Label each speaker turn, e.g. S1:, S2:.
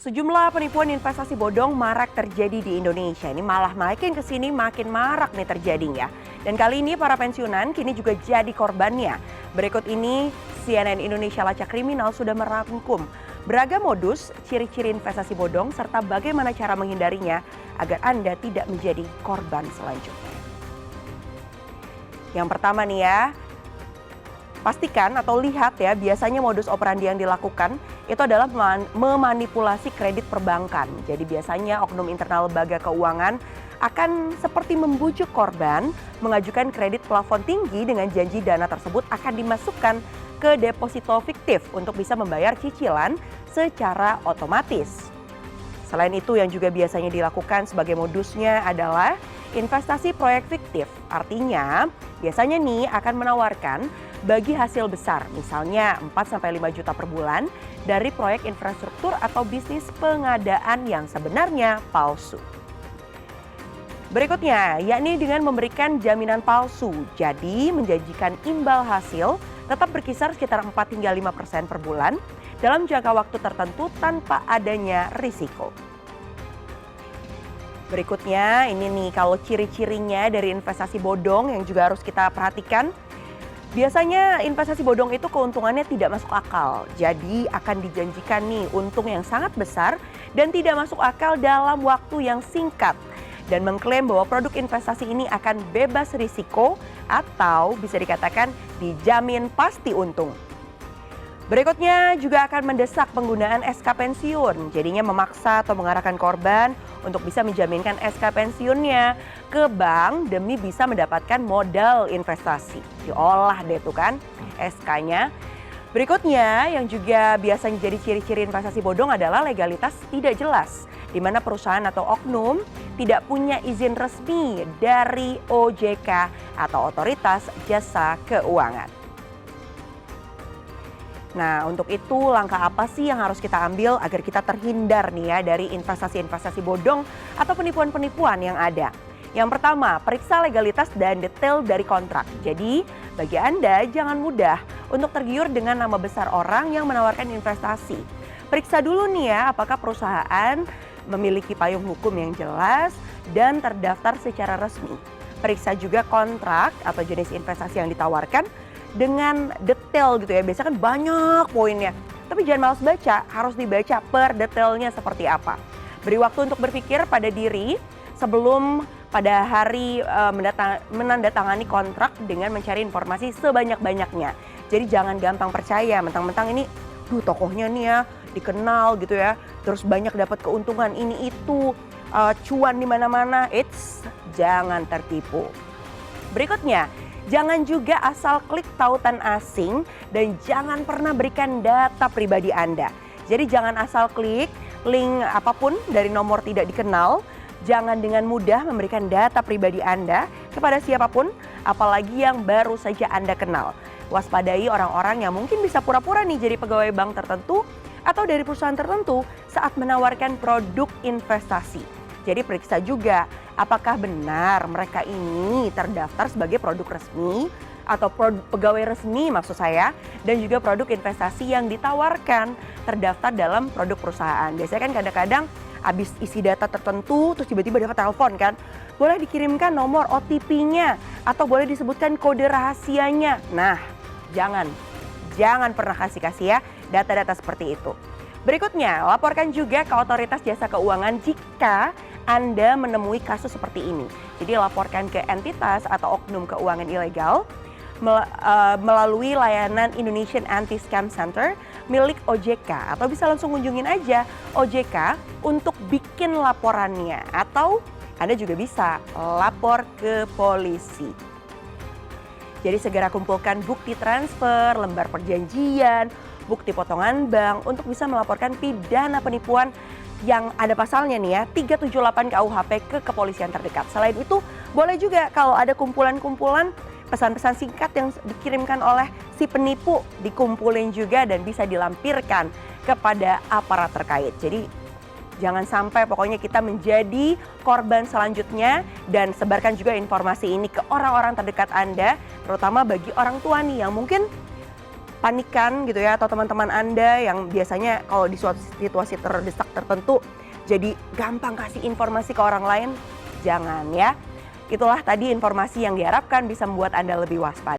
S1: Sejumlah penipuan investasi bodong marak terjadi di Indonesia. Ini malah makin kesini makin marak nih terjadinya. Dan kali ini para pensiunan kini juga jadi korbannya. Berikut ini CNN Indonesia Lacak Kriminal sudah merangkum beragam modus, ciri-ciri investasi bodong, serta bagaimana cara menghindarinya agar Anda tidak menjadi korban selanjutnya. Yang pertama nih ya, pastikan atau lihat ya, biasanya modus operandi yang dilakukan itu adalah memanipulasi kredit perbankan. Jadi biasanya oknum internal lembaga keuangan akan seperti membujuk korban mengajukan kredit plafon tinggi dengan janji dana tersebut akan dimasukkan ke deposito fiktif untuk bisa membayar cicilan secara otomatis. Selain itu yang juga biasanya dilakukan sebagai modusnya adalah investasi proyek fiktif. Artinya biasanya nih akan menawarkan bagi hasil besar, misalnya 4-5 juta per bulan dari proyek infrastruktur atau bisnis pengadaan yang sebenarnya palsu. Berikutnya, yakni dengan memberikan jaminan palsu, jadi menjanjikan imbal hasil tetap berkisar sekitar 4-5% per bulan dalam jangka waktu tertentu tanpa adanya risiko. Berikutnya, ini nih kalau ciri-cirinya dari investasi bodong yang juga harus kita perhatikan. Biasanya investasi bodong itu keuntungannya tidak masuk akal. Jadi akan dijanjikan nih untung yang sangat besar dan tidak masuk akal dalam waktu yang singkat. Dan mengklaim bahwa produk investasi ini akan bebas risiko atau bisa dikatakan dijamin pasti untung. Berikutnya juga akan mendesak penggunaan SK pensiun. Jadinya memaksa atau mengarahkan korban untuk bisa menjaminkan SK pensiunnya ke bank demi bisa mendapatkan modal investasi. Diolah deh tuh kan SK-nya. Berikutnya yang juga biasanya jadi ciri-ciri investasi bodong adalah legalitas tidak jelas, di mana perusahaan atau oknum tidak punya izin resmi dari OJK atau Otoritas Jasa Keuangan. Nah, untuk itu langkah apa sih yang harus kita ambil agar kita terhindar nih ya dari investasi-investasi bodong atau penipuan-penipuan yang ada? Yang pertama, periksa legalitas dan detail dari kontrak. Jadi, bagi Anda jangan mudah untuk tergiur dengan nama besar orang yang menawarkan investasi. Periksa dulu nih ya apakah perusahaan memiliki payung hukum yang jelas dan terdaftar secara resmi. Periksa juga kontrak atau jenis investasi yang ditawarkan dengan detail gitu ya. Biasanya kan banyak poinnya. Tapi jangan malas baca, harus dibaca per detailnya seperti apa. Beri waktu untuk berpikir pada diri sebelum pada hari menandatangani kontrak dengan mencari informasi sebanyak-banyaknya. Jadi jangan gampang percaya, mentang-mentang ini tokohnya nih ya dikenal gitu ya. Terus banyak dapat keuntungan ini itu, cuan di mana-mana. Jangan tertipu. Berikutnya, jangan juga asal klik tautan asing dan jangan pernah berikan data pribadi Anda. Jadi jangan asal klik link apapun dari nomor tidak dikenal. Jangan dengan mudah memberikan data pribadi Anda kepada siapapun, apalagi yang baru saja Anda kenal. Waspadai orang-orang yang mungkin bisa pura-pura nih jadi pegawai bank tertentu atau dari perusahaan tertentu saat menawarkan produk investasi. Jadi periksa juga apakah benar mereka ini terdaftar sebagai produk resmi atau pegawai resmi maksud saya, dan juga produk investasi yang ditawarkan terdaftar dalam produk perusahaan. Biasanya kan kadang-kadang habis isi data tertentu terus tiba-tiba dapat telepon kan, boleh dikirimkan nomor OTP-nya atau boleh disebutkan kode rahasianya. Nah, jangan pernah kasih ya data-data seperti itu. Berikutnya, laporkan juga ke Otoritas Jasa Keuangan jika Anda menemui kasus seperti ini. Jadi laporkan ke entitas atau oknum keuangan ilegal melalui layanan Indonesian Anti-Scam Center milik OJK, atau bisa langsung kunjungin aja OJK untuk bikin laporannya, atau Anda juga bisa lapor ke polisi. Jadi segera kumpulkan bukti transfer, lembar perjanjian, bukti potongan bank untuk bisa melaporkan pidana penipuan yang ada pasalnya nih ya 378 KUHP ke kepolisian terdekat. Selain itu boleh juga kalau ada kumpulan-kumpulan pesan-pesan singkat yang dikirimkan oleh si penipu dikumpulin juga dan bisa dilampirkan kepada aparat terkait. Jadi jangan sampai pokoknya kita menjadi korban selanjutnya, dan sebarkan juga informasi ini ke orang-orang terdekat Anda, terutama bagi orang tua nih yang mungkin kepanikan gitu ya, atau teman-teman Anda yang biasanya kalau di suatu situasi terdesak tertentu jadi gampang kasih informasi ke orang lain, jangan ya. Itulah tadi informasi yang diharapkan bisa membuat Anda lebih waspada.